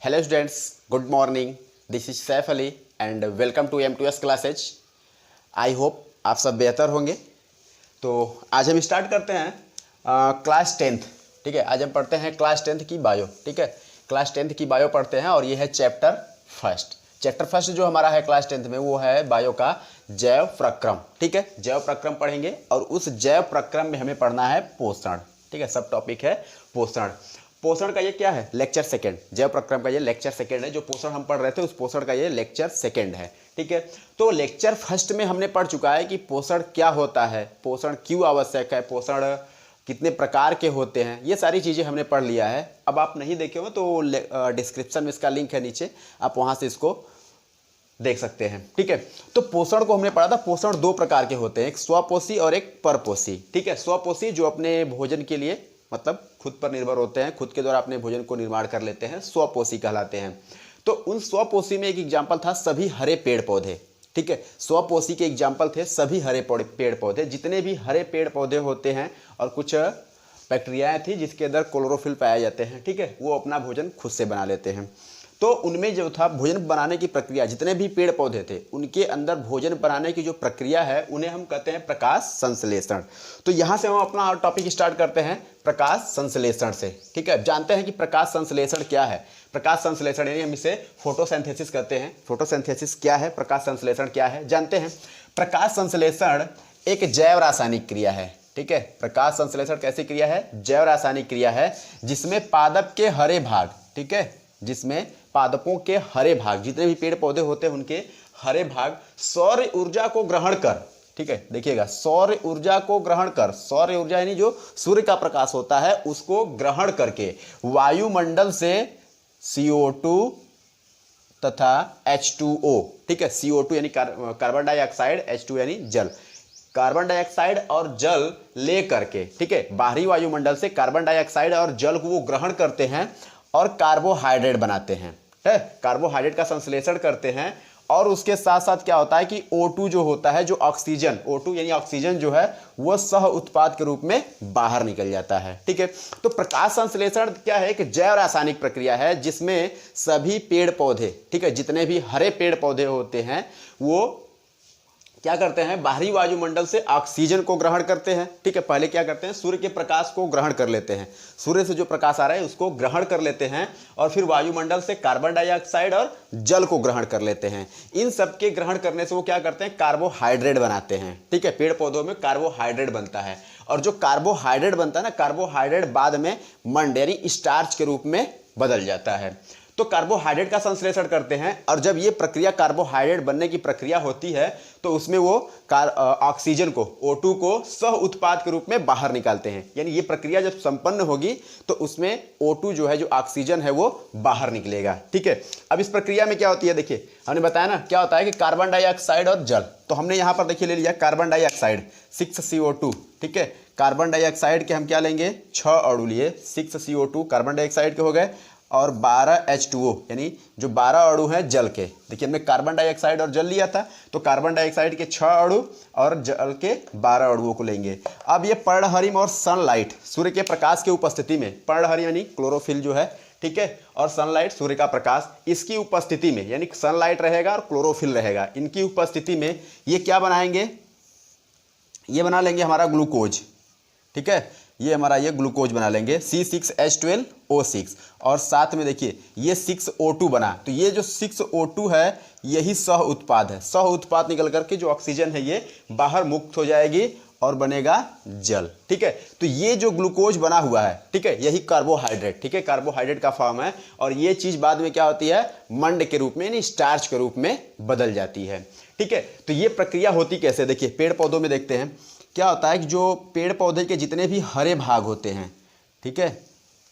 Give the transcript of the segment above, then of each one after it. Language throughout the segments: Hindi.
Hello students, good morning. This is Saif Ali and welcome to M2S classes. I hope आप सब बेहतर होंगे। तो आज हम स्टार्ट करते हैं क्लास 10th। ठीक है, आज हम पढ़ते हैं क्लास 10th की बायो। ठीक है, क्लास 10th की बायो पढ़ते हैं और ये है चैप्टर फर्स्ट जो हमारा है क्लास 10th में, वो है बायो का जैव प्रक्रम। ठीक है, जैव प्रक्रम पढ़ेंगे और उस जैव प्रक्रम में हमें पढ़ना है पोषण। ठीक है, सब टॉपिक है पोषण। पोषण का ये क्या है, लेक्चर सेकेंड। जैव प्रक्रम का ये लेक्चर सेकेंड है। जो पोषण हम पढ़ रहे थे उस पोषण का ये लेक्चर सेकेंड है। ठीक है, तो लेक्चर फर्स्ट में हमने पढ़ चुका है कि पोषण क्या होता है, पोषण क्यों आवश्यक है, पोषण कितने प्रकार के होते हैं, ये सारी चीज़ें हमने पढ़ लिया है। अब आप नहीं देखे हो तो डिस्क्रिप्शन में इसका लिंक है नीचे, आप वहाँ से इसको देख सकते हैं। ठीक है, तो पोषण को हमने पढ़ा था। पोषण दो प्रकार के होते हैं, एक स्वपोषी और एक परपोषी। ठीक है, स्वपोषी जो अपने भोजन के लिए मतलब खुद पर निर्भर होते हैं, खुद के द्वारा अपने भोजन को निर्माण कर लेते हैं, स्वपोषी कहलाते हैं। तो उन स्वपोषी में एक एग्जाम्पल था सभी हरे पेड़ पौधे। ठीक है, स्वपोषी के एग्जाम्पल थे सभी हरे पेड़ पौधे। जितने भी हरे पेड़ पौधे होते हैं और कुछ बैक्टीरियाएं थी जिसके अंदर क्लोरोफिल पाए जाते हैं, ठीक है, वो अपना भोजन खुद से बना लेते हैं। तो उनमें जो था भोजन बनाने की प्रक्रिया, जितने भी पेड़ पौधे थे उनके अंदर भोजन बनाने की जो प्रक्रिया है उन्हें हम कहते हैं प्रकाश संश्लेषण। तो यहाँ से हम अपना टॉपिक स्टार्ट करते हैं प्रकाश संश्लेषण से। ठीक है, जानते हैं कि प्रकाश संश्लेषण क्या है। प्रकाश संश्लेषण यानी हम इसे फोटोसिंथेसिस कहते हैं। फोटोसिंथेसिस क्या है, प्रकाश संश्लेषण क्या है, जानते हैं। प्रकाश संश्लेषण एक जैव रासायनिक क्रिया है। ठीक है, प्रकाश संश्लेषण कैसी क्रिया है, जैव रासायनिक क्रिया है जिसमें पादप के हरे भाग, ठीक है, जिसमें पादपों के हरे भाग, जितने भी पेड़ पौधे होते हैं उनके हरे भाग सौर ऊर्जा को ग्रहण कर, ठीक है, देखिएगा, सौर ऊर्जा को ग्रहण कर, सौर ऊर्जा यानी जो सूर्य का प्रकाश होता है उसको ग्रहण करके वायुमंडल से CO2 तथा H2O, ठीक है, CO2 यानी कार्बन डाइऑक्साइड, H2 यानी जल, कार्बन डाइऑक्साइड और जल ले करके, ठीक है, बाहरी वायुमंडल से कार्बन डाइऑक्साइड और जल को वो ग्रहण करते हैं और कार्बोहाइड्रेट बनाते हैं। कार्बोहाइड्रेट का संश्लेषण करते हैं और उसके साथ साथ क्या होता है कि O2 जो होता है, जो ऑक्सीजन, O2 यानी ऑक्सीजन जो है वह सह उत्पाद के रूप में बाहर निकल जाता है। ठीक है, तो प्रकाश संश्लेषण क्या है, एक जैव रासायनिक प्रक्रिया है जिसमें सभी पेड़ पौधे, ठीक है, जितने भी हरे पेड़ पौधे होते हैं वो क्या करते हैं, बाहरी वायुमंडल से ऑक्सीजन को ग्रहण करते हैं। ठीक है, पहले क्या करते हैं, सूर्य के प्रकाश को ग्रहण कर लेते हैं, सूर्य से जो प्रकाश आ रहा है उसको ग्रहण कर लेते हैं और फिर वायुमंडल से कार्बन डाइऑक्साइड और जल को ग्रहण कर लेते हैं। इन सब के ग्रहण करने से वो क्या करते हैं, कार्बोहाइड्रेट बनाते हैं। ठीक है, पेड़ पौधों में कार्बोहाइड्रेट बनता है और जो कार्बोहाइड्रेट बनता है ना, कार्बोहाइड्रेट बाद में मंड यानी स्टार्च के रूप में बदल जाता है। तो कार्बोहाइड्रेट का संश्लेषण करते हैं और जब ये प्रक्रिया कार्बोहाइड्रेट बनने की प्रक्रिया होती है तो उसमें वो ऑक्सीजन को, O2 को सह उत्पाद के रूप में बाहर निकालते हैं। यानी ये प्रक्रिया जब संपन्न होगी तो उसमें O2 जो है, जो ऑक्सीजन है, वो बाहर निकलेगा। ठीक है, अब इस प्रक्रिया में क्या होती है, देखिए हमने बताया ना क्या होता है कि कार्बन डाइऑक्साइड और जल, तो हमने यहाँ पर देखिए ले लिया कार्बन डाइऑक्साइड 6CO2। ठीक है, कार्बन डाइऑक्साइड के हम क्या लेंगे, 6 अणु लिए, 6CO2 कार्बन डाइऑक्साइड के हो गए और 12 H2O यानी जो 12 अणु हैं जल के। देखिए हमने कार्बन डाइऑक्साइड और जल लिया था, तो कार्बन डाइऑक्साइड के 6 अणु और जल के 12 अणुओं को लेंगे। अब ये पर्णहरिम और सनलाइट, सूर्य के प्रकाश की उपस्थिति में, पर्णहरिम यानी क्लोरोफिल जो है, ठीक है, और सनलाइट सूर्य का प्रकाश, इसकी उपस्थिति में यानी सनलाइट रहेगा और क्लोरोफिल रहेगा, इनकी उपस्थिति में ये क्या बनाएंगे, ये बना लेंगे हमारा ग्लूकोज। ठीक है, ये हमारा ये ग्लूकोज बना लेंगे C6H12O6 और साथ में देखिए ये 6O2 बना, तो ये जो 6O2 है यही सह उत्पाद है। सह उत्पाद निकल करके जो ऑक्सीजन है ये बाहर मुक्त हो जाएगी और बनेगा जल। ठीक है, तो ये जो ग्लूकोज बना हुआ है, ठीक है, यही कार्बोहाइड्रेट, ठीक है, कार्बोहाइड्रेट का फॉर्म है और ये चीज़ बाद में क्या होती है, मंड के रूप में यानी स्टार्च के रूप में बदल जाती है। ठीक है, तो ये प्रक्रिया होती कैसे, देखिए पेड़ पौधों में देखते हैं क्या होता है कि जो पेड़ पौधे के जितने भी हरे भाग होते हैं, ठीक है,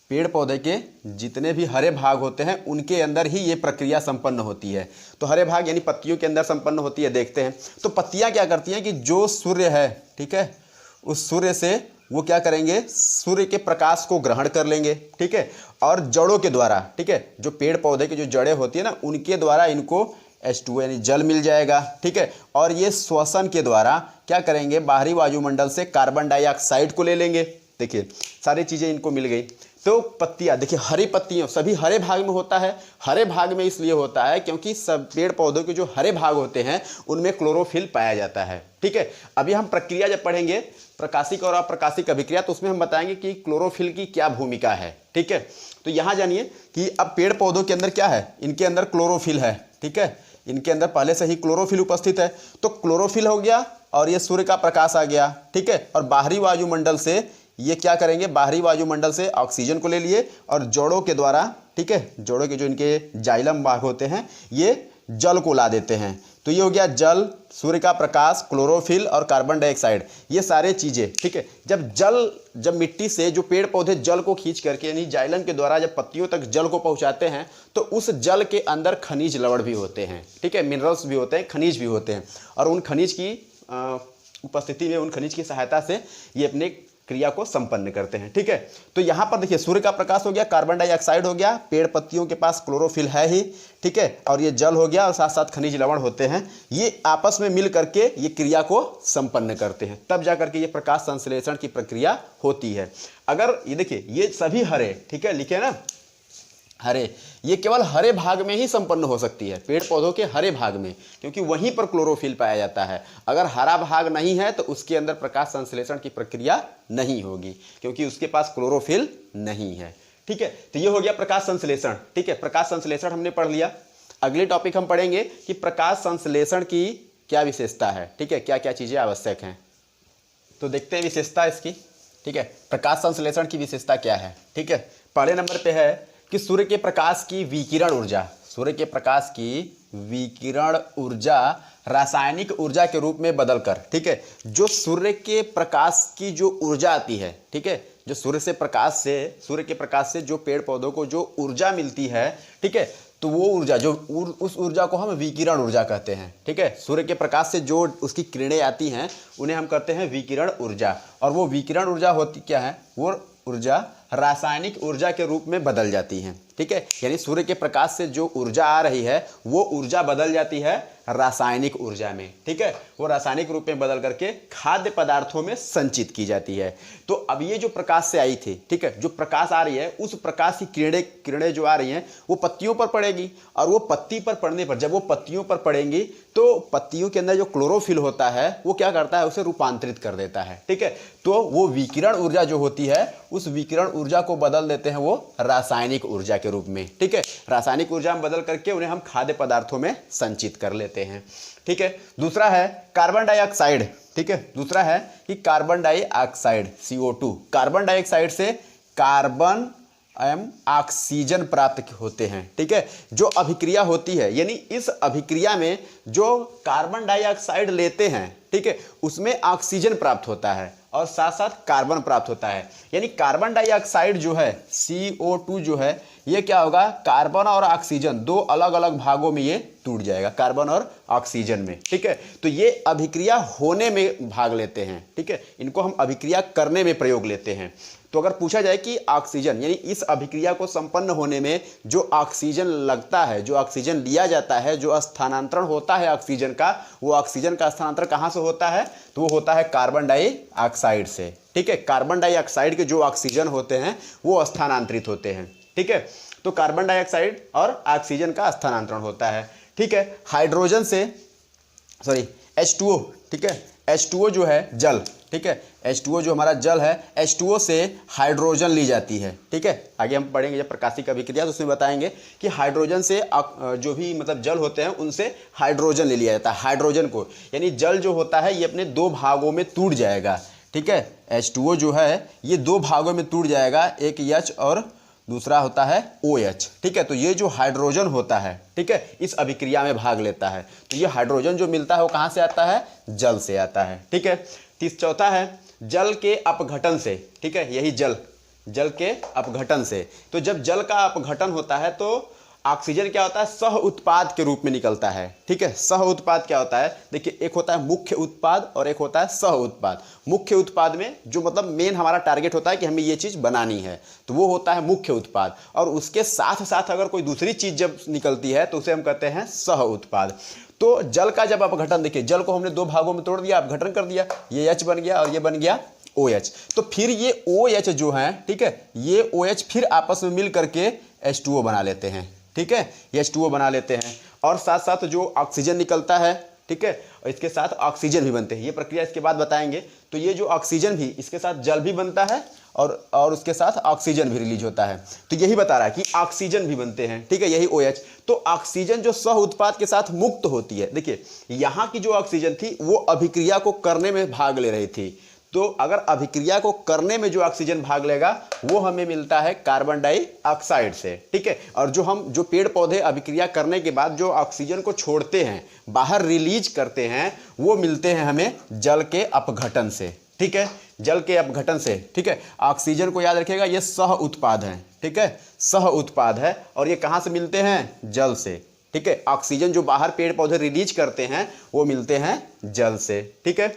पेड़ पौधे के जितने भी हरे भाग होते हैं उनके अंदर ही ये प्रक्रिया संपन्न होती है। तो हरे भाग यानी पत्तियों के अंदर संपन्न होती है, देखते हैं। तो पत्तियां क्या करती हैं कि जो सूर्य है, ठीक है, उस सूर्य से वो क्या करेंगे, सूर्य के प्रकाश को ग्रहण कर लेंगे। ठीक है, और जड़ों के द्वारा, ठीक है, जो पेड़ पौधे की जो जड़ें होती है ना, उनके द्वारा इनको H2 यानी जल मिल जाएगा। ठीक है, और ये श्वसन के द्वारा क्या करेंगे, बाहरी वायुमंडल से कार्बन डाइऑक्साइड को ले लेंगे। देखिए सारी चीज़ें इनको मिल गई। तो पत्तियां देखिए, हरी पत्तियों सभी हरे भाग में होता है। हरे भाग में इसलिए होता है क्योंकि सब पेड़ पौधों के जो हरे भाग होते हैं उनमें क्लोरोफिल पाया जाता है। ठीक है, अभी हम प्रक्रिया जब पढ़ेंगे प्रकाशिक और अप्रकाशिक अभिक्रिया, तो उसमें हम बताएंगे कि क्लोरोफिल की क्या भूमिका है। ठीक है, तो यहाँ जानिए कि अब पेड़ पौधों के अंदर क्या है, इनके अंदर क्लोरोफिल है। ठीक है, इनके अंदर पहले से ही क्लोरोफिल उपस्थित है। तो क्लोरोफिल हो गया और ये सूर्य का प्रकाश आ गया। ठीक है, और बाहरी वायुमंडल से ये क्या करेंगे, बाहरी वायुमंडल से ऑक्सीजन को ले लिए और जोड़ों के द्वारा, ठीक है, जोड़ों के जो इनके जाइलम भाग होते हैं ये जल को ला देते हैं। तो ये हो गया जल, सूर्य का प्रकाश, क्लोरोफिल और कार्बन डाइऑक्साइड, ये सारे चीज़ें। ठीक है, जब मिट्टी से जो पेड़ पौधे जल को खींच करके यानी जाइलम के द्वारा जब पत्तियों तक जल को पहुंचाते हैं तो उस जल के अंदर खनिज लवण भी होते हैं। ठीक है, मिनरल्स भी होते हैं, खनिज भी होते हैं, और उन खनिज की उपस्थिति में, उन खनिज की सहायता से ये अपने क्रिया को संपन्न करते हैं। ठीक है, तो यहाँ पर देखिए सूर्य का प्रकाश हो गया, कार्बन डाइऑक्साइड हो गया, पेड़ पत्तियों के पास क्लोरोफिल है ही। ठीक है, और ये जल हो गया और साथ साथ खनिज लवण होते हैं, ये आपस में मिल करके ये क्रिया को संपन्न करते हैं, तब जा करके ये प्रकाश संश्लेषण की प्रक्रिया होती है। अगर ये देखिए ये सभी हरे, ठीक है, लिखे ना हरे, ये केवल हरे भाग में ही संपन्न हो सकती है, पेड़ पौधों के हरे भाग में, क्योंकि वहीं पर क्लोरोफिल पाया जाता है। अगर हरा भाग नहीं है तो उसके अंदर प्रकाश संश्लेषण की प्रक्रिया नहीं होगी, क्योंकि उसके पास क्लोरोफिल नहीं है। ठीक है, तो ये हो गया प्रकाश संश्लेषण। ठीक है, प्रकाश संश्लेषण हमने पढ़ लिया। अगले टॉपिक हम पढ़ेंगे कि प्रकाश संश्लेषण की क्या विशेषता है। ठीक है, क्या क्या चीज़ें आवश्यक हैं, तो देखते हैं विशेषता इसकी। ठीक है, प्रकाश संश्लेषण की विशेषता क्या है। ठीक है, पहले नंबर पे है कि सूर्य के प्रकाश की विकिरण ऊर्जा, सूर्य के प्रकाश की विकिरण ऊर्जा रासायनिक ऊर्जा के रूप में बदलकर, ठीक है, जो सूर्य के प्रकाश की जो ऊर्जा आती है, ठीक है, जो सूर्य के प्रकाश से जो पेड़ पौधों को जो ऊर्जा मिलती है, ठीक है, तो वो ऊर्जा उस ऊर्जा को हम विकिरण ऊर्जा कहते हैं। ठीक है, सूर्य के प्रकाश से जो उसकी किरणें आती हैं उन्हें हम कहते हैं विकिरण ऊर्जा, और वो विकिरण ऊर्जा होती क्या है, वो ऊर्जा रासायनिक ऊर्जा के रूप में बदल जाती है। ठीक है, यानी सूर्य के प्रकाश से जो ऊर्जा आ रही है वो ऊर्जा बदल जाती है रासायनिक ऊर्जा में। ठीक है, वो रासायनिक रूप में बदल करके खाद्य पदार्थों में संचित की जाती है। तो अब ये जो प्रकाश से आई थी, ठीक है, जो प्रकाश आ रही है उस प्रकाश की किरणें जो आ रही हैं वो पत्तियों पर पड़ेगी, और वो पत्ती पर पड़ने पर, जब वो पत्तियों पर पड़ेंगी तो पत्तियों के अंदर जो क्लोरोफिल होता है वो क्या करता है, उसे रूपांतरित कर देता है। ठीक है, तो वो विकिरण ऊर्जा जो होती है उस विकिरण ऊर्जा को बदल देते हैं वो रासायनिक ऊर्जा के रूप में। ठीक है, रासायनिक ऊर्जा में बदल करके उन्हें हम खाद्य पदार्थों में संचित कर लेते हैं। ठीक है, दूसरा है कार्बन डाइऑक्साइड। ठीक है, दूसरा है कि carbon dioxide CO2, carbon dioxide से कार्बन एवं ऑक्सीजन प्राप्त होते हैं। ठीक है, जो अभिक्रिया होती है, यानी इस अभिक्रिया में जो कार्बन डाइऑक्साइड लेते हैं, ठीक है, उसमें ऑक्सीजन प्राप्त होता है और साथ साथ कार्बन प्राप्त होता है। यानी कार्बन डाइऑक्साइड जो है CO2 जो है ये क्या होगा, कार्बन और ऑक्सीजन दो अलग अलग भागों में ये टूट जाएगा, कार्बन और ऑक्सीजन में। ठीक है, तो ये अभिक्रिया होने में भाग लेते हैं। ठीक है, इनको हम अभिक्रिया करने में प्रयोग लेते हैं। तो अगर पूछा जाए कि ऑक्सीजन यानी इस अभिक्रिया को संपन्न होने में जो ऑक्सीजन लगता है, जो ऑक्सीजन लिया जाता है, जो स्थानांतरण होता है ऑक्सीजन का, वो ऑक्सीजन का स्थानांतरण कहाँ से होता है, तो वो होता है कार्बन डाइऑक्साइड से। ठीक है, कार्बन डाइऑक्साइड के जो ऑक्सीजन होते हैं वो स्थानांतरित होते हैं। ठीक है, तो कार्बन डाइऑक्साइड और ऑक्सीजन का स्थानांतरण होता है। ठीक है, हाइड्रोजन से H2O, ठीक है, H2O जो है जल, ठीक है, H2O जो हमारा जल है, H2O से हाइड्रोजन ली जाती है। ठीक है, आगे हम पढ़ेंगे जब प्रकाशिक अभिक्रिया तो उसमें बताएंगे कि हाइड्रोजन से जो भी मतलब जल होते हैं उनसे हाइड्रोजन ले लिया जाता है, हाइड्रोजन को, यानी जल जो होता है ये अपने दो भागों में टूट जाएगा। ठीक है, H2O जो है ये दो भागों में टूट जाएगा, एक H और दूसरा होता है OH। ठीक है, तो ये जो हाइड्रोजन होता है, ठीक है, इस अभिक्रिया में भाग लेता है। तो ये हाइड्रोजन जो मिलता है वो कहाँ से आता है, जल से आता है। ठीक है, चौथा है जल के अपघटन से। ठीक है, यही जल के अपघटन से। तो जब जल का अपघटन होता है तो ऑक्सीजन क्या होता है, सह उत्पाद के रूप में निकलता है। ठीक है, सह उत्पाद क्या होता है, देखिए एक होता है मुख्य उत्पाद और एक होता है सह उत्पाद। मुख्य उत्पाद में जो मतलब मेन हमारा टारगेट होता है कि हमें ये चीज़ बनानी है, तो वो होता है मुख्य उत्पाद, और उसके साथ साथ अगर कोई दूसरी चीज़ जब निकलती है तो उसे हम कहते हैं सह उत्पाद। तो जल का जब अपघटन, देखिए जल को हमने दो भागों में तोड़ दिया, अपघटन कर दिया, ये H बन गया और ये बन गया OH। तो फिर ये OH जो है, ठीक है, ये OH फिर आपस में मिल करके H2O बना लेते हैं, ठीक है, ये H2O बना लेते हैं और साथ साथ जो ऑक्सीजन निकलता है, ठीक है, और इसके साथ ऑक्सीजन भी बनते हैं। ये प्रक्रिया इसके बाद बताएंगे। तो ये जो ऑक्सीजन भी, इसके साथ जल भी बनता है और उसके साथ ऑक्सीजन भी रिलीज होता है। तो यही बता रहा है कि ऑक्सीजन भी बनते हैं, ठीक है, यही OH। तो ऑक्सीजन जो सह उत्पाद के साथ मुक्त होती है, देखिए यहाँ की जो ऑक्सीजन थी वो अभिक्रिया को करने में भाग ले रही थी। तो अगर अभिक्रिया को करने में जो ऑक्सीजन भाग लेगा वो हमें मिलता है कार्बन डाइऑक्साइड से, ठीक है। और जो पेड़ पौधे अभिक्रिया करने के बाद जो ऑक्सीजन को छोड़ते हैं, बाहर रिलीज करते हैं, वो मिलते हैं हमें जल के अपघटन से, ठीक है, जल के अपघटन से, ठीक है। ऑक्सीजन को याद रखिएगा, ये सह उत्पाद है, ठीक है, सह उत्पाद है और ये कहाँ से मिलते हैं? जल से, ठीक है। ऑक्सीजन जो बाहर पेड़ पौधे रिलीज करते हैं वो मिलते हैं जल से, ठीक है।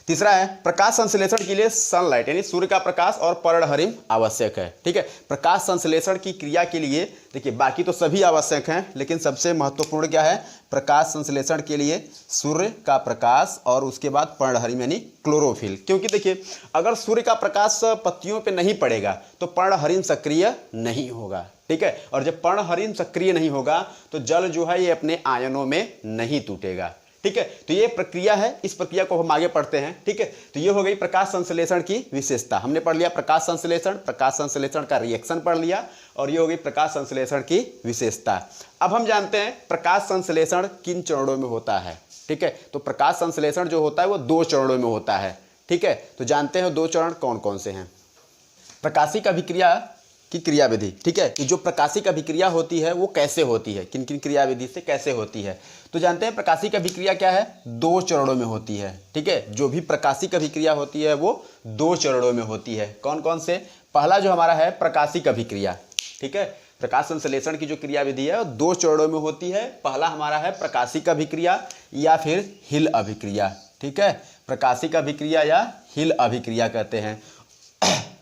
तीसरा है प्रकाश संश्लेषण के लिए सनलाइट यानी सूर्य का प्रकाश और पर्णहरिम आवश्यक है, ठीक है। प्रकाश संश्लेषण की क्रिया के लिए देखिए बाकी तो सभी आवश्यक हैं, लेकिन सबसे महत्वपूर्ण क्या है? प्रकाश संश्लेषण के लिए सूर्य का प्रकाश और उसके बाद पर्णहरिम यानी क्लोरोफिल। क्योंकि देखिए अगर सूर्य का प्रकाश पत्तियों पे नहीं पड़ेगा तो पर्णहरिम सक्रिय नहीं होगा, ठीक है। और जब पर्णहरिम सक्रिय नहीं होगा तो जल जो है ये अपने आयनों में नहीं टूटेगा, ठीक है। तो ये प्रक्रिया है, इस प्रक्रिया को हम आगे पढ़ते हैं, ठीक है। तो ये हो गई प्रकाश संश्लेषण की विशेषता। हमने पढ़ लिया प्रकाश संश्लेषण का रिएक्शन पढ़ लिया और ये हो गई प्रकाश संश्लेषण की विशेषता। अब हम जानते हैं प्रकाश संश्लेषण किन चरणों में होता है, ठीक है। तो प्रकाश संश्लेषण जो होता है वो 2 चरणों में होता है, ठीक है। तो जानते हैं 2 चरण कौन कौन से हैं। प्रकाशिक अभिक्रिया की क्रियाविधि, ठीक है, कि जो प्रकाशिक अभिक्रिया होती है वो कैसे होती है, किन किन क्रियाविधि से कैसे होती है। तो जानते हैं प्रकाशिक अभिक्रिया क्या है? 2 चरणों में होती है, ठीक है। जो भी प्रकाशिक अभिक्रिया होती है वो 2 चरणों में होती है। कौन कौन से? पहला जो हमारा है प्रकाशिक अभिक्रिया, ठीक है। प्रकाश संश्लेषण की जो क्रियाविधि है वो 2 चरणों में होती है। पहला हमारा है प्रकाशिक अभिक्रिया या फिर हिल अभिक्रिया, ठीक है। प्रकाशिक अभिक्रिया या हिल अभिक्रिया कहते हैं।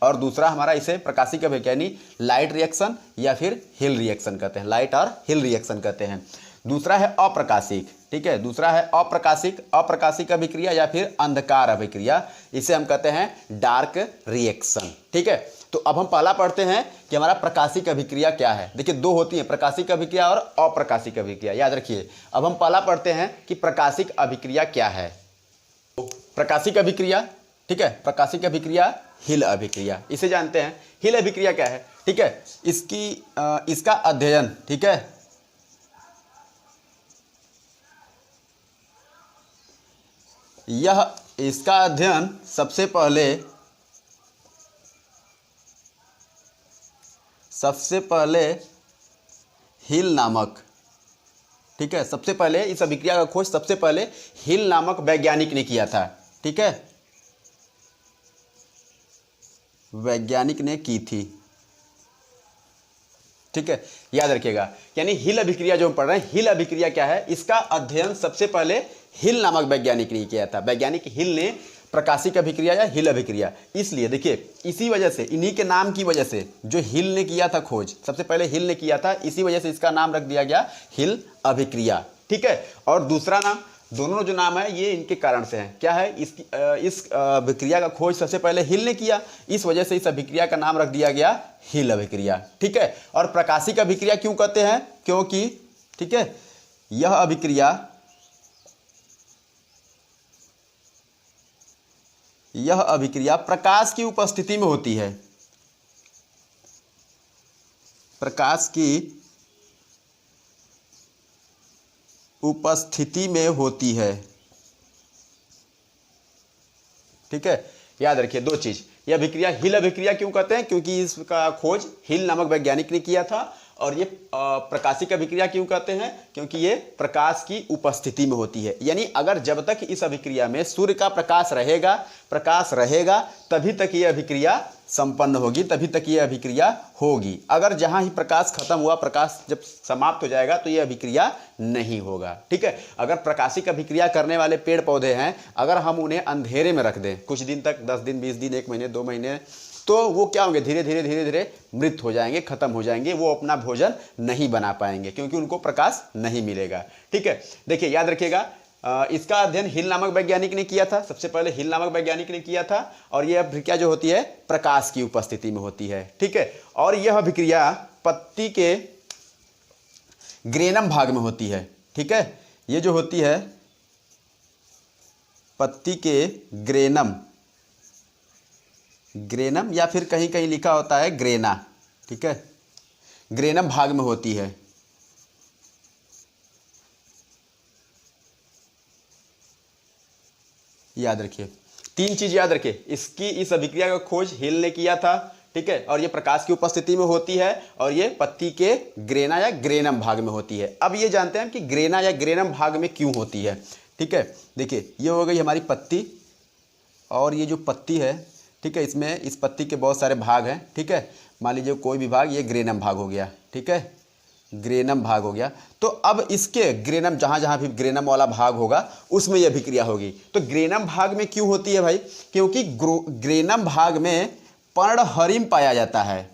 और दूसरा हमारा इसे प्रकाशिक अभिक्रिया यानी लाइट रिएक्शन या फिर हिल रिएक्शन कहते हैं, लाइट और हिल रिएक्शन कहते हैं। दूसरा है अप्रकाशिक, ठीक है, दूसरा है अप्रकाशिक अभिक्रिया या फिर अंधकार अभिक्रिया, इसे हम कहते हैं डार्क रिएक्शन, ठीक है। तो अब हम पहला पढ़ते हैं कि हमारा प्रकाशिक अभिक्रिया क्या है। देखिए 2 होती है, प्रकाशिक अभिक्रिया और अप्रकाशिक अभिक्रिया, याद रखिए। अब हम पहला पढ़ते हैं कि प्रकाशिक अभिक्रिया क्या है। प्रकाशिक अभिक्रिया, ठीक है, प्रकाशिक अभिक्रिया हिल अभिक्रिया, इसे जानते हैं। हिल अभिक्रिया क्या है, ठीक है, इसका अध्ययन, ठीक है, इसका अध्ययन सबसे पहले हिल नामक, ठीक है, सबसे पहले इस अभिक्रिया का खोज सबसे पहले हिल नामक वैज्ञानिक ने किया था, ठीक है, वैज्ञानिक ने की थी, ठीक है, याद रखिएगा। यानी हिल अभिक्रिया जो हम पढ़ रहे हैं, हिल अभिक्रिया क्या है, इसका अध्ययन सबसे पहले हिल नामक वैज्ञानिक ने किया था। वैज्ञानिक हिल ने प्रकाशिक अभिक्रिया या हिल अभिक्रिया, इसलिए देखिए इसी वजह से, इन्हीं के नाम की वजह से जो हिल ने किया था खोज, सबसे पहले हिल ने किया था, इसी वजह से इसका नाम रख दिया गया हिल अभिक्रिया, ठीक है। और दूसरा नाम, दोनों जो नाम है ये इनके कारण से हैं। क्या है? इस अभिक्रिया का खोज सबसे पहले हिल ने किया, इस वजह से इस अभिक्रिया का नाम रख दिया गया हिल अभिक्रिया, ठीक है। और प्रकाशिक अभिक्रिया क्यों कहते हैं? क्योंकि, ठीक है, यह अभिक्रिया प्रकाश की उपस्थिति में होती है, प्रकाश की उपस्थिति में होती है, ठीक है। याद रखिए 2 चीज, यह अभिक्रिया हिल अभिक्रिया क्यों कहते हैं? क्योंकि इसका खोज हिल नामक वैज्ञानिक ने किया था। और ये प्रकाशिक अभिक्रिया क्यों कहते हैं? क्योंकि ये प्रकाश की उपस्थिति में होती है। यानी अगर जब तक इस अभिक्रिया में सूर्य का प्रकाश रहेगा तभी तक ये अभिक्रिया संपन्न होगी, तभी तक ये अभिक्रिया होगी। अगर जहां ही प्रकाश खत्म हुआ, प्रकाश जब समाप्त हो जाएगा तो ये अभिक्रिया नहीं होगा, ठीक है। अगर प्रकाशिक अभिक्रिया करने वाले पेड़ पौधे हैं, अगर हम उन्हें अंधेरे में रख दें कुछ दिन तक, 10 दिन, 20 दिन, 1 महीने, 2 महीने, तो वो क्या होंगे? धीरे धीरे मृत हो जाएंगे, खत्म हो जाएंगे, वो अपना भोजन नहीं बना पाएंगे क्योंकि उनको प्रकाश नहीं मिलेगा, ठीक है। देखिए याद रखिएगा, इसका अध्ययन हिल नामक वैज्ञानिक ने किया था, सबसे पहले हिल नामक वैज्ञानिक ने किया था। और यह अभिक्रिया जो होती है प्रकाश की उपस्थिति में होती है, ठीक है। और यह अभिक्रिया पत्ती के ग्रेनम भाग में होती है, ठीक है। ये जो होती है पत्ती के ग्रेनम या फिर कहीं कहीं लिखा होता है ग्रेना, ठीक है, ग्रेनम भाग में होती है। याद रखिए, तीन चीज याद रखिए। इस अभिक्रिया का खोज हिल ने किया था, ठीक है, और ये प्रकाश की उपस्थिति में होती है और ये पत्ती के ग्रेना या ग्रेनम भाग में होती है। अब ये जानते हैं कि ग्रेना या ग्रेनम भाग में क्यों होती है, ठीक है। देखिए ये हो गई हमारी पत्ती, और ये जो पत्ती है, ठीक है, इसमें इस पत्ती के बहुत सारे भाग हैं, ठीक है। मान लीजिए कोई भी भाग, ये ग्रेनम भाग हो गया, ठीक है, ग्रेनम भाग हो गया। तो अब इसके ग्रेनम जहाँ जहाँ भी ग्रेनम वाला भाग होगा उसमें यह अभिक्रिया होगी। तो ग्रेनम भाग में क्यों होती है भाई? क्योंकि ग्रेनम भाग में पर्णहरिम पाया जाता है,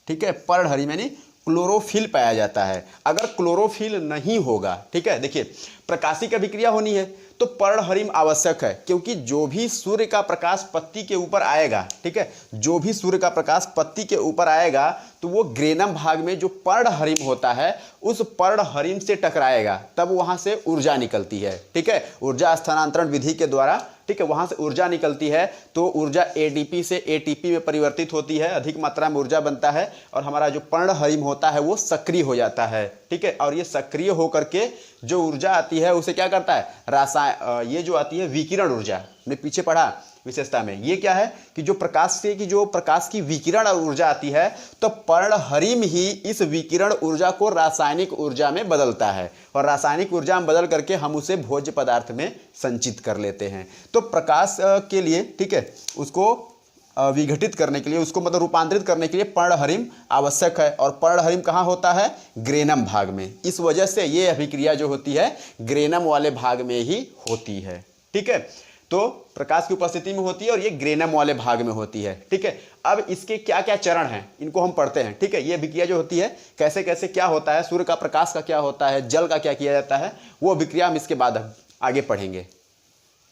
ठीक है, पर्णहरिम यानी क्लोरोफिल पाया जाता है। अगर क्लोरोफिल नहीं होगा, ठीक है, देखिए प्रकाशिक अभिक्रिया होनी है तो पर्णहरिम आवश्यक है, क्योंकि जो भी सूर्य का प्रकाश पत्ती के ऊपर आएगा, ठीक है, जो भी सूर्य का प्रकाश पत्ती के ऊपर आएगा तो वो ग्रेनम भाग में जो पर्णहरिम होता है उस पर्णहरिम से टकराएगा, तब वहां से ऊर्जा निकलती है, ठीक है, ऊर्जा स्थानांतरण विधि के द्वारा, ठीक है, वहां से ऊर्जा निकलती है। तो ऊर्जा एडीपी से एटीपी में परिवर्तित होती है, अधिक मात्रा में ऊर्जा बनता है और हमारा जो पर्णहरिम होता है वो सक्रिय हो जाता है, ठीक है। और ये सक्रिय होकर के जो ऊर्जा आती है उसे क्या करता है, ये जो आती है विकिरण ऊर्जा, हमने पीछे पढ़ा विशेषता में, ये क्या है कि जो प्रकाश की विकिरण ऊर्जा आती है तो पर्णहरिम ही इस विकिरण ऊर्जा को रासायनिक ऊर्जा में बदलता है, और रासायनिक ऊर्जा में बदल करके हम उसे भोज्य पदार्थ में संचित कर लेते हैं। तो प्रकाश के लिए, ठीक है, उसको विघटित करने के लिए, उसको मतलब रूपांतरित करने के लिए पर्णहरिम आवश्यक है, और पर्णहरिम कहाँ होता है? ग्रेनम भाग में। इस वजह से ये अभिक्रिया जो होती है ग्रेनम वाले भाग में ही होती है, ठीक है। तो प्रकाश की उपस्थिति में होती है और ये ग्रेनम वाले भाग में होती है, ठीक है। अब इसके क्या क्या चरण हैं इनको हम पढ़ते हैं, ठीक है। ये अभिक्रिया जो होती है कैसे कैसे क्या होता है, सूर्य का प्रकाश का क्या होता है, जल का क्या किया जाता है, वो अभिक्रिया हम इसके बाद आगे पढ़ेंगे।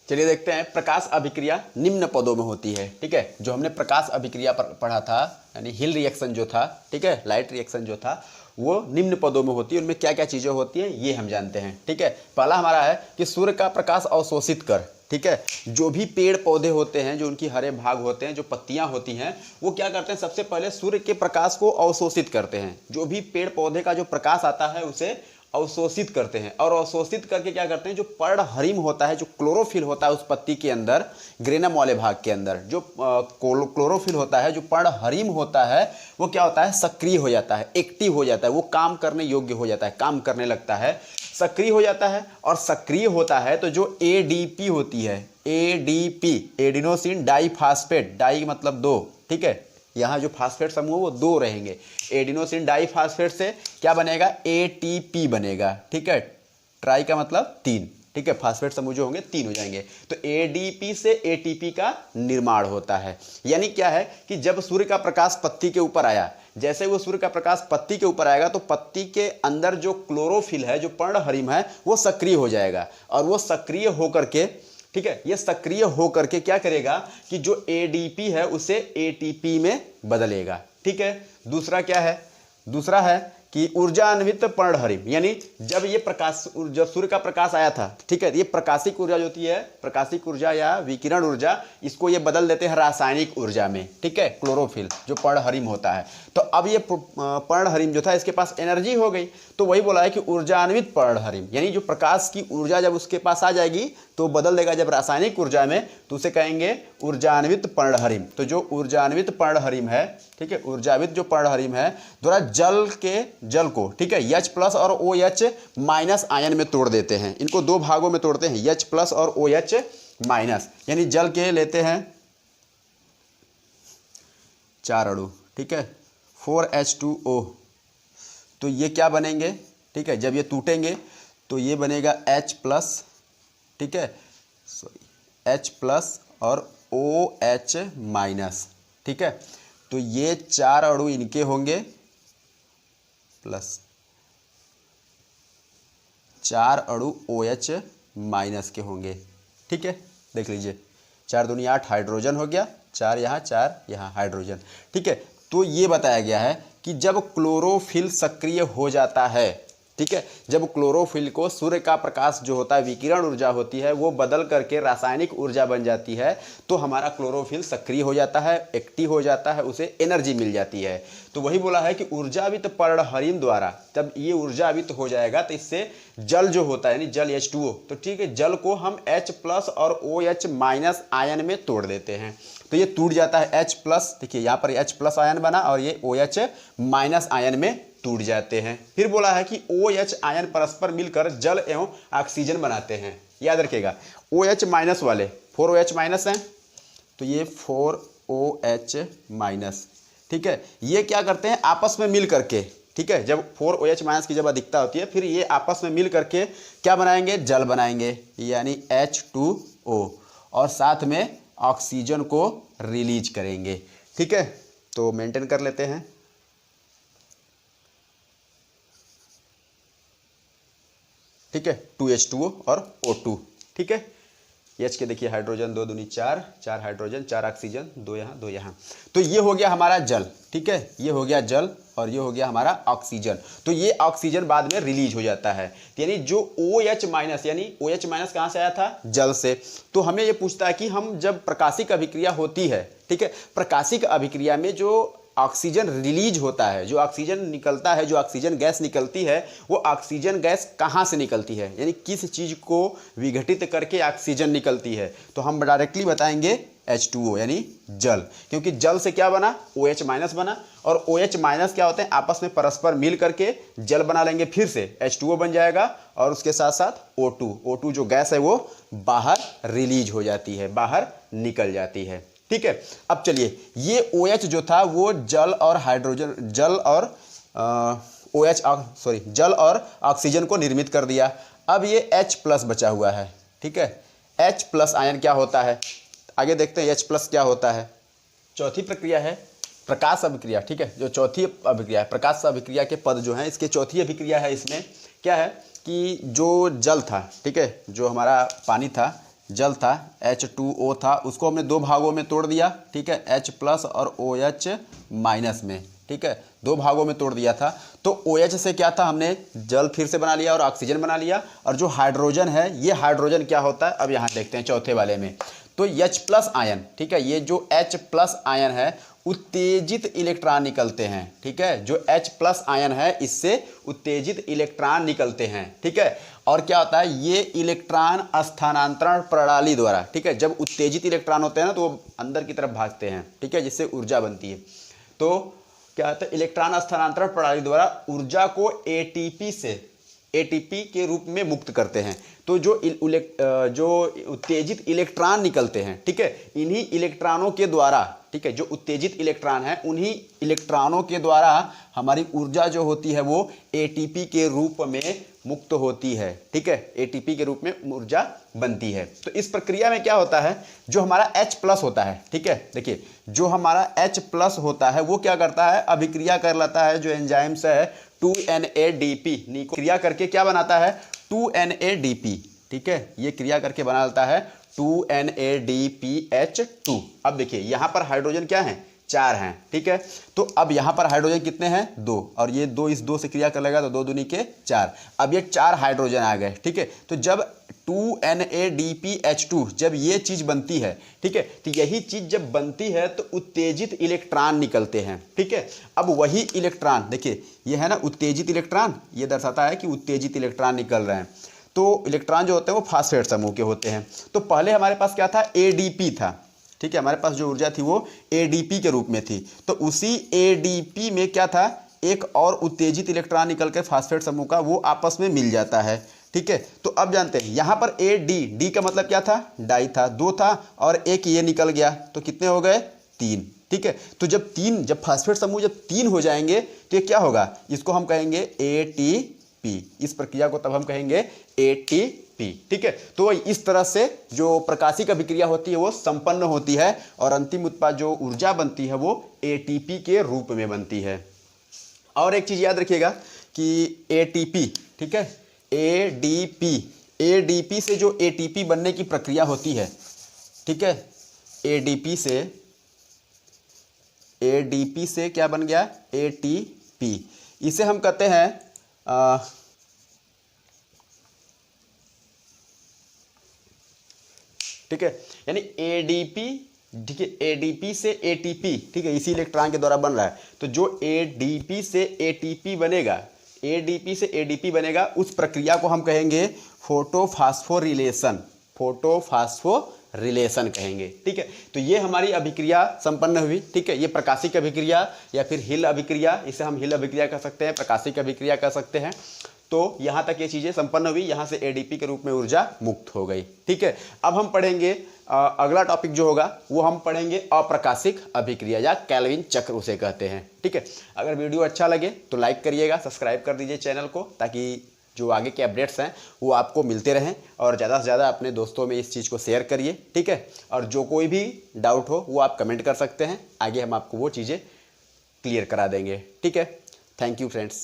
चलिए देखते हैं। प्रकाश अभिक्रिया निम्न पदों में होती है, ठीक है। जो हमने प्रकाश अभिक्रिया पर पढ़ा था, यानी हिल रिएक्शन जो था, ठीक है, लाइट रिएक्शन जो था, वो निम्न पदों में होती है। उनमें क्या क्या चीज़ें होती हैं ये हम जानते हैं, ठीक है। पहला हमारा है कि सूर्य का प्रकाश अवशोषित कर, ठीक है। जो भी पेड़ पौधे होते हैं, जो उनकी हरे भाग होते हैं, जो पत्तियां होती हैं, वो क्या करते हैं, सबसे पहले सूर्य के प्रकाश को अवशोषित करते हैं। जो भी पेड़ पौधे का जो प्रकाश आता है उसे अवशोषित करते हैं, और अवशोषित करके क्या करते हैं, जो पर्णहरिम होता है, जो क्लोरोफिल होता है उस पत्ती के अंदर, ग्रेनम वाले भाग के अंदर जो क्लोरोफिल होता है, जो पर्णहरिम होता है, वो क्या होता है, सक्रिय हो जाता है, एक्टिव हो जाता है, वो काम करने योग्य हो जाता है, काम करने लगता है, सक्रिय हो जाता है। और सक्रिय होता है तो जो एडीपी होती है, एडीपी, एडिनोसिन डाइफास्फेट, डाई मतलब दो, ठीक है, यहाँ जो फास्फेट समूह वो दो रहेंगे। एडिनोसिन डाइफास्फेट से क्या बनेगा, एटीपी बनेगा, ठीक है, ट्राई का मतलब तीन, ठीक है, फास्फेट समूह जो होंगे तीन हो जाएंगे। तो एडीपी से एटीपी का निर्माण होता है। यानी क्या है कि जब सूर्य का प्रकाश पत्ती के ऊपर आया, जैसे वो सूर्य का प्रकाश पत्ती के ऊपर आएगा तो पत्ती के अंदर जो क्लोरोफिल है, जो पर्णहरिम है, वो सक्रिय हो जाएगा, और वो सक्रिय होकर के, ठीक है, ये सक्रिय होकर के क्या करेगा कि जो एडीपी है उसे एटीपी में बदलेगा, ठीक है। दूसरा क्या है, दूसरा है कि ऊर्जान्वित पर्णहरिम, यानी जब ये प्रकाश, जब सूर्य का प्रकाश आया था, ठीक है, ये प्रकाशिक ऊर्जा जो होती है, प्रकाशिक ऊर्जा या विकिरण ऊर्जा, इसको ये बदल देते हैं रासायनिक ऊर्जा में, ठीक है, क्लोरोफिल जो पर्णहरिम होता है। तो अब ये पर्णहरिम जो था इसके पास एनर्जी हो गई, तो वही बोला है कि ऊर्जान्वित पर्णहरिम, यानी जो प्रकाश की ऊर्जा जब उसके पास आ जाएगी तो बदल देगा जब रासायनिक ऊर्जा में, तो उसे कहेंगे ऊर्जान्वित पर्णहरिम। तो जो ऊर्जान्वित पर्णहरिम है, ठीक है, ऊर्जान्वित जो पर्णहरिम है द्वारा जल को, ठीक है, H+ और OH- आयन में तोड़ देते हैं। इनको दो भागों में तोड़ते हैं, H+ और OH-, यानी जल के लेते हैं 4 अणु, ठीक है, 4H2O। तो ये क्या बनेंगे, ठीक है, जब ये टूटेंगे तो ये बनेगा H+, ठीक है, H+ और OH-, ठीक है। तो ये 4 अणु इनके होंगे प्लस, 4 अणु OH माइनस के होंगे। ठीक है, देख लीजिए 4 दूनी 8 हाइड्रोजन हो गया, 4 यहाँ 4 यहाँ हाइड्रोजन। ठीक है, तो ये बताया गया है कि जब क्लोरोफिल सक्रिय हो जाता है, ठीक है, जब क्लोरोफिल को सूर्य का प्रकाश जो होता है, विकिरण ऊर्जा होती है, वो बदल करके रासायनिक ऊर्जा बन जाती है, तो हमारा क्लोरोफिल सक्रिय हो जाता है, एक्टिव हो जाता है, उसे एनर्जी मिल जाती है। तो वही बोला है कि ऊर्जावित पर्णहरिण द्वारा जब ये ऊर्जावित हो जाएगा तो इससे जल जो होता है, यानी जल H2O, तो ठीक है, जल को हम H+ और OH- आयन में तोड़ देते हैं। तो ये टूट जाता है H+, देखिए यहाँ पर H+ आयन बना और ये OH- आयन में टूट जाते हैं। फिर बोला है कि OH आयन परस्पर मिलकर जल एवं ऑक्सीजन बनाते हैं। याद रखिएगा, OH- वाले 4OH- हैं, तो ये 4OH-, ठीक है, ये क्या करते हैं आपस में मिल करके, ठीक है, जब 4OH- की जब अधिकता होती है, फिर ये आपस में मिल करके क्या बनाएंगे, जल बनाएंगे, यानी H2O, और साथ में ऑक्सीजन को रिलीज करेंगे। ठीक है, तो मेंटेन कर लेते हैं। ठीक है, 2H2O और O2। ठीक है, H के देखिए हाइड्रोजन 2 दूनी 4, 4 हाइड्रोजन 4 ऑक्सीजन, 2 यहाँ 2 यहाँ। तो ये हो गया हमारा जल। ठीक है, ये हो गया जल और ये हो गया हमारा ऑक्सीजन। तो ये ऑक्सीजन बाद में रिलीज हो जाता है, यानी जो OH-, यानी OH- कहाँ से आया था, जल से। तो हमें ये पूछता है कि हम जब प्रकाशिक अभिक्रिया होती है, ठीक है, प्रकाशिक अभिक्रिया में जो ऑक्सीजन रिलीज होता है, जो ऑक्सीजन निकलता है, जो ऑक्सीजन गैस निकलती है, वो ऑक्सीजन गैस कहाँ से निकलती है, यानी किस चीज़ को विघटित करके ऑक्सीजन निकलती है। तो हम डायरेक्टली बताएंगे H2O, यानी जल, क्योंकि जल से क्या बना, OH- बना, और OH- क्या होते हैं, आपस में परस्पर मिल करके जल बना लेंगे, फिर से H2O बन जाएगा, और उसके साथ साथ O2 जो गैस है वो बाहर रिलीज हो जाती है, बाहर निकल जाती है। ठीक है, अब चलिए, ये OH जो था वो जल और हाइड्रोजन, जल और जल और ऑक्सीजन को निर्मित कर दिया। अब ये H+ बचा हुआ है। ठीक है, H+ आयन क्या होता है, आगे देखते हैं H+ क्या होता है। चौथी प्रक्रिया है प्रकाश अभिक्रिया। ठीक है, जो चौथी अभिक्रिया है, प्रकाश अभिक्रिया के पद जो हैं, इसके चौथी अभिक्रिया है। इसमें क्या है कि जो जल था, ठीक है, जो हमारा पानी था, जल था, H2O था, उसको हमने 2 भागों में तोड़ दिया। ठीक है, H+ और OH- में, ठीक है, 2 भागों में तोड़ दिया था। तो OH से क्या था, हमने जल फिर से बना लिया और ऑक्सीजन बना लिया, और जो हाइड्रोजन है, ये हाइड्रोजन क्या होता है, अब यहाँ देखते हैं चौथे वाले में। तो H+ आयन, ठीक है, ये जो H+ आयन है, उत्तेजित इलेक्ट्रॉन निकलते हैं। ठीक है, जो H+ आयन है, इससे उत्तेजित इलेक्ट्रॉन निकलते हैं। ठीक है, और क्या होता है, ये इलेक्ट्रॉन स्थानांतरण प्रणाली द्वारा, ठीक है, जब उत्तेजित इलेक्ट्रॉन होते हैं ना, तो वो अंदर की तरफ भागते हैं, ठीक है, जिससे ऊर्जा बनती है। तो क्या होता है, इलेक्ट्रॉन स्थानांतरण प्रणाली द्वारा ऊर्जा को ATP के रूप में मुक्त करते हैं। तो जो उत्तेजित इलेक्ट्रॉन निकलते हैं, ठीक है, इन्हीं इलेक्ट्रॉनों के द्वारा, ठीक है, जो उत्तेजित इलेक्ट्रॉन है, उन्हीं इलेक्ट्रॉनों के द्वारा हमारी ऊर्जा जो होती है वो ATP के रूप में मुक्त होती है। ठीक है, ATP के रूप में ऊर्जा बनती है। तो इस प्रक्रिया में क्या होता है, जो हमारा H+ होता है, ठीक है, देखिए, जो हमारा H+ होता है वो क्या करता है, अभिक्रिया कर लेता है, जो एंजाइम्स है 2NADP क्रिया करके क्या बनाता है, 2NADP। ठीक है, ये क्रिया करके बना लेता है 2NADPH2। अब देखिए यहाँ पर हाइड्रोजन क्या है, 4 हैं। ठीक है, तो अब यहाँ पर हाइड्रोजन कितने हैं, 2, और ये 2 इस 2 से क्रिया कर लेगा तो 2 दूनी के 4। अब ये 4 हाइड्रोजन आ गए। ठीक है, तो जब 2NADPH2 जब ये चीज़ बनती है, ठीक है, तो यही चीज़ जब बनती है तो उत्तेजित इलेक्ट्रॉन निकलते हैं। ठीक है, अब वही इलेक्ट्रॉन देखिए, ये है ना उत्तेजित इलेक्ट्रॉन, ये दर्शाता है कि उत्तेजित इलेक्ट्रॉन निकल रहे हैं। तो इलेक्ट्रॉन जो होते हैं वो फास्फेट समूह के होते हैं। तो पहले हमारे पास क्या था, ADP था। ठीक है, हमारे पास जो ऊर्जा थी वो ADP के रूप में थी। तो उसी ADP में क्या था, एक और उत्तेजित इलेक्ट्रॉन निकल के फास्फेट समूह का वो आपस में मिल जाता है। ठीक है, तो अब जानते हैं यहाँ पर AD का मतलब क्या था, डाई था, 2 था, और एक ये निकल गया, तो कितने हो गए, 3। ठीक है, तो जब फास्फेट समूह जब 3 हो जाएंगे तो ये क्या होगा, इसको हम कहेंगे ATP। इस प्रक्रिया को तब हम कहेंगे ATP। ठीक है, तो इस तरह से जो प्रकाशिक अभिक्रिया होती है वो संपन्न होती है, और अंतिम उत्पाद जो ऊर्जा बनती है वो ATP के रूप में बनती है। और एक चीज़ याद रखिएगा कि ATP, ठीक है, एडीपी, एडीपी से जो एटीपी बनने की प्रक्रिया होती है, ठीक है, एडीपी से क्या बन गया, एटीपी। इसे हम कहते हैं ठीक है, यानी एडीपी, ठीक है, एडीपी से एटीपी, ठीक है, इसी इलेक्ट्रॉन के द्वारा बन रहा है। तो जो एडीपी से एटीपी बनेगा, एडीपी से एडीपी बनेगा, उस प्रक्रिया को हम कहेंगे फोटोफास्फोरिलेशन, फोटोफास्फोरिलेशन कहेंगे, ठीक है। तो ये हमारी अभिक्रिया संपन्न हुई, ठीक है। ये प्रकाशिक अभिक्रिया या फिर हिल अभिक्रिया, इसे हम हिल अभिक्रिया कह सकते हैं, प्रकाशिक अभिक्रिया कह सकते हैं। तो यहाँ तक ये चीज़ें संपन्न हुई, यहाँ से एडीपी के रूप में ऊर्जा मुक्त हो गई, ठीक है। अब हम पढ़ेंगे अगला टॉपिक जो होगा वो हम पढ़ेंगे अप्रकाशिक अभिक्रिया या केल्विन चक्र उसे कहते हैं, ठीक है। अगर वीडियो अच्छा लगे तो लाइक करिएगा, सब्सक्राइब कर दीजिए चैनल को, ताकि जो आगे के अपडेट्स हैं वो आपको मिलते रहें, और ज़्यादा से ज़्यादा अपने दोस्तों में इस चीज़ को शेयर करिए, ठीक है। और जो कोई भी डाउट हो वो आप कमेंट कर सकते हैं, आगे हम आपको वो चीज़ें क्लियर करा देंगे, ठीक है। Thank you friends.